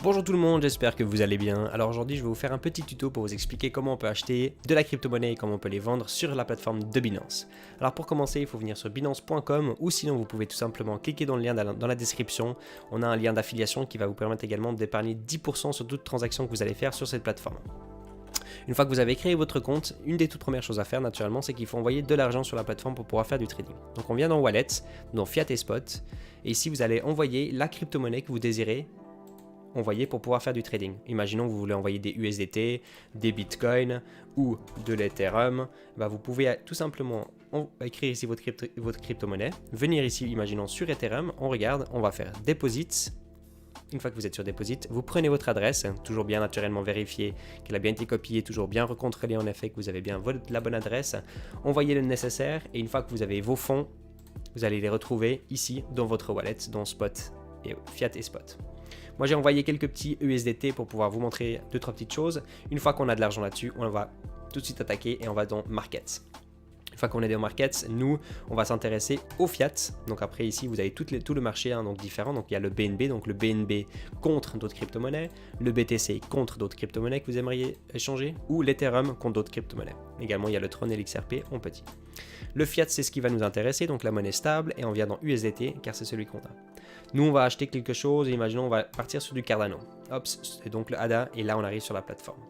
Bonjour tout le monde, j'espère que vous allez bien. Alors aujourd'hui je vais vous faire un petit tuto pour vous expliquer comment on peut acheter de la crypto-monnaie et comment on peut les vendre sur la plateforme de Binance. Alors pour commencer il faut venir sur binance.com ou sinon vous pouvez tout simplement cliquer dans le lien dans la description. On a un lien d'affiliation qui va vous permettre également d'épargner 10% sur toute transaction que vous allez faire sur cette plateforme. Une fois que vous avez créé votre compte, une des toutes premières choses à faire naturellement, c'est qu'il faut envoyer de l'argent sur la plateforme pour pouvoir faire du trading. Donc on vient dans Wallet, dans Fiat et Spot, et ici vous allez envoyer la crypto-monnaie que vous désirez envoyer pour pouvoir faire du trading. Imaginons que vous voulez envoyer des USDT, des Bitcoin ou de l'Ethereum, vous pouvez tout simplement écrire ici votre crypto-monnaie, venir ici, imaginons sur Ethereum, on regarde, on va faire Deposit. Une fois que vous êtes sur Deposit, vous prenez votre adresse, toujours bien naturellement vérifier qu'elle a bien été copiée, toujours bien recontrôler en effet que vous avez bien la bonne adresse, envoyez le nécessaire et une fois que vous avez vos fonds, vous allez les retrouver ici dans votre wallet, dans Spot et Fiat et Spot. Moi j'ai envoyé quelques petits USDT pour pouvoir vous montrer 2-3 petites choses. Une fois qu'on a de l'argent là-dessus, on va tout de suite attaquer et on va dans Markets. Une fois qu'on est dans Markets, nous, on va s'intéresser au Fiat. Donc après ici, vous avez tout le marché donc différent. Donc il y a le BNB, donc le BNB contre d'autres crypto-monnaies, le BTC contre d'autres crypto-monnaies que vous aimeriez échanger, ou l'Ethereum contre d'autres crypto-monnaies. Également, il y a le Tron et l'XRP en petit. Le Fiat, c'est ce qui va nous intéresser, donc la monnaie stable, et on vient dans USDT, car c'est celui qu'on a. Nous, on va acheter quelque chose, et imaginons, on va partir sur du Cardano. Hop, c'est donc le ADA, et là, on arrive sur la plateforme.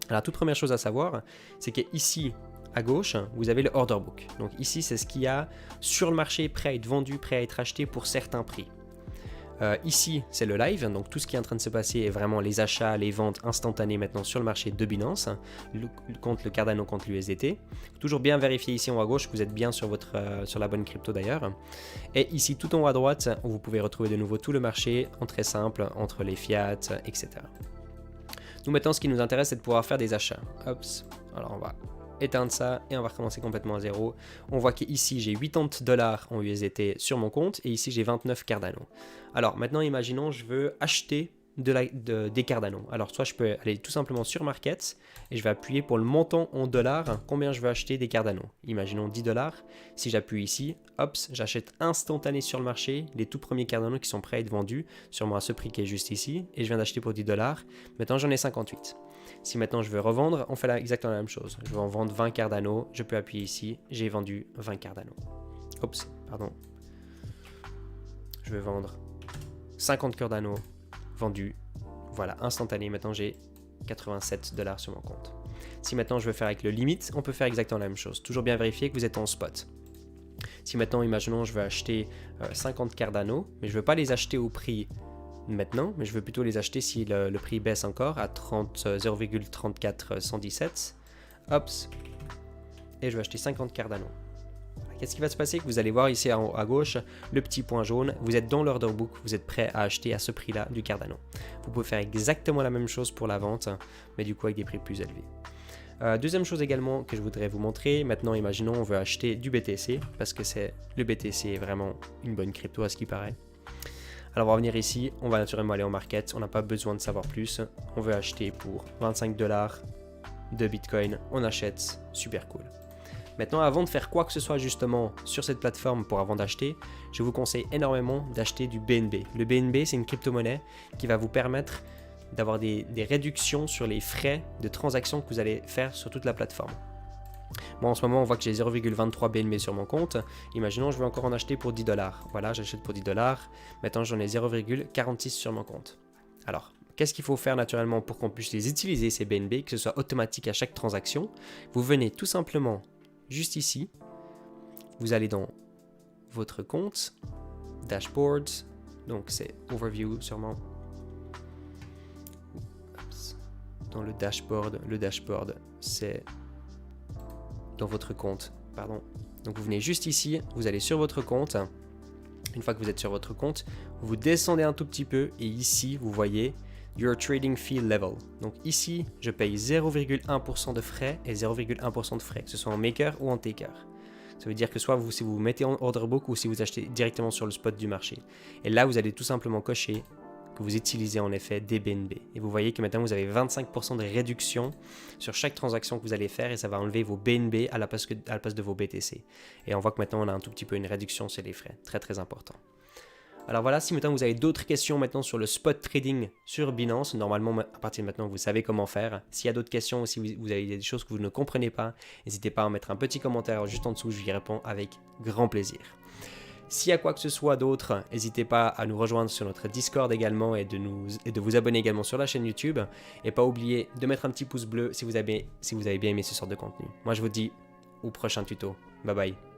Alors, toute première chose à savoir, c'est qu'ici, à gauche, vous avez le order book. Donc ici, c'est ce qu'il y a sur le marché prêt à être vendu, prêt à être acheté pour certains prix. Ici, c'est le live, donc tout ce qui est en train de se passer est vraiment les achats, les ventes instantanées maintenant sur le marché de Binance, contre le Cardano, contre l'USDT. Toujours bien vérifier ici en haut à gauche que vous êtes bien sur la bonne crypto d'ailleurs. Et ici, tout en haut à droite, vous pouvez retrouver de nouveau tout le marché, en très simple, entre les fiat, etc. Nous maintenant, ce qui nous intéresse, c'est de pouvoir faire des achats. Hop, alors on va éteindre ça et on va recommencer complètement à zéro. On voit qu'ici j'ai 80$ en USDT sur mon compte et ici j'ai 29 Cardano. Alors maintenant imaginons je veux acheter des Cardano. Alors soit je peux aller tout simplement sur Market et je vais appuyer pour le montant en dollars combien je veux acheter des Cardano. Imaginons 10$. Si j'appuie ici, hop, j'achète instantané sur le marché les tout premiers Cardano qui sont prêts à être vendus, sûrement à ce prix qui est juste ici, et je viens d'acheter pour 10$. Maintenant j'en ai 58. Si maintenant je veux revendre, on fait exactement la même chose. Je veux en vendre 20 Cardano, je peux appuyer ici, j'ai vendu 20 Cardano. Oups, pardon. Je veux vendre 50 Cardano, vendu, voilà, instantané. Maintenant j'ai 87$ sur mon compte. Si maintenant je veux faire avec le limite, on peut faire exactement la même chose. Toujours bien vérifier que vous êtes en spot. Si maintenant, imaginons, je veux acheter 50 Cardano, mais je ne veux pas les acheter au prix maintenant, mais je veux plutôt les acheter si le prix baisse encore à 0,34117. Hop, et je vais acheter 50 Cardano. Qu'est-ce qui va se passer? Que vous allez voir ici à gauche, le petit point jaune, vous êtes dans l'order book, vous êtes prêt à acheter à ce prix-là du Cardano. Vous pouvez faire exactement la même chose pour la vente, mais du coup avec des prix plus élevés. Deuxième chose également que je voudrais vous montrer, maintenant imaginons on veut acheter du BTC, parce que le BTC est vraiment une bonne crypto à ce qui paraît. Alors on va venir ici, on va naturellement aller en market, on n'a pas besoin de savoir plus, on veut acheter pour 25$ de Bitcoin, on achète, super cool. Maintenant avant de faire quoi que ce soit justement sur cette plateforme pour avant d'acheter, je vous conseille énormément d'acheter du BNB. Le BNB c'est une crypto-monnaie qui va vous permettre d'avoir des réductions sur les frais de transaction que vous allez faire sur toute la plateforme. Moi en ce moment on voit que j'ai 0,23 BNB sur mon compte. Imaginons je veux encore en acheter pour 10$. Voilà, j'achète pour 10$. Maintenant j'en ai 0,46 sur mon compte. Alors, qu'est-ce qu'il faut faire naturellement pour qu'on puisse les utiliser ces BNB, que ce soit automatique à chaque transaction? Vous venez tout simplement juste ici. Vous allez dans votre compte, Dashboard, donc c'est Overview sûrement. Dans le dashboard c'est dans votre compte, pardon. Donc vous venez juste ici, vous allez sur votre compte. Une fois que vous êtes sur votre compte, vous descendez un tout petit peu et ici vous voyez Your Trading Fee Level. Donc ici, je paye 0,1% de frais et 0,1% de frais, que ce soit en maker ou en taker. Ça veut dire que soit si vous mettez en order book ou si vous achetez directement sur le spot du marché. Et là, vous allez tout simplement cocher que vous utilisez en effet des BNB. Et vous voyez que maintenant vous avez 25% de réduction sur chaque transaction que vous allez faire et ça va enlever vos BNB à la place de vos BTC. Et on voit que maintenant on a un tout petit peu une réduction sur les frais. Très très important. Alors voilà, si maintenant vous avez d'autres questions maintenant sur le spot trading sur Binance, normalement à partir de maintenant vous savez comment faire. S'il y a d'autres questions ou si vous avez des choses que vous ne comprenez pas, n'hésitez pas à mettre un petit commentaire juste en dessous, je y réponds avec grand plaisir. S'il y a quoi que ce soit d'autre, n'hésitez pas à nous rejoindre sur notre Discord également et de vous abonner également sur la chaîne YouTube. Et pas oublier de mettre un petit pouce bleu si vous avez bien aimé ce sort de contenu. Moi je vous dis au prochain tuto. Bye bye.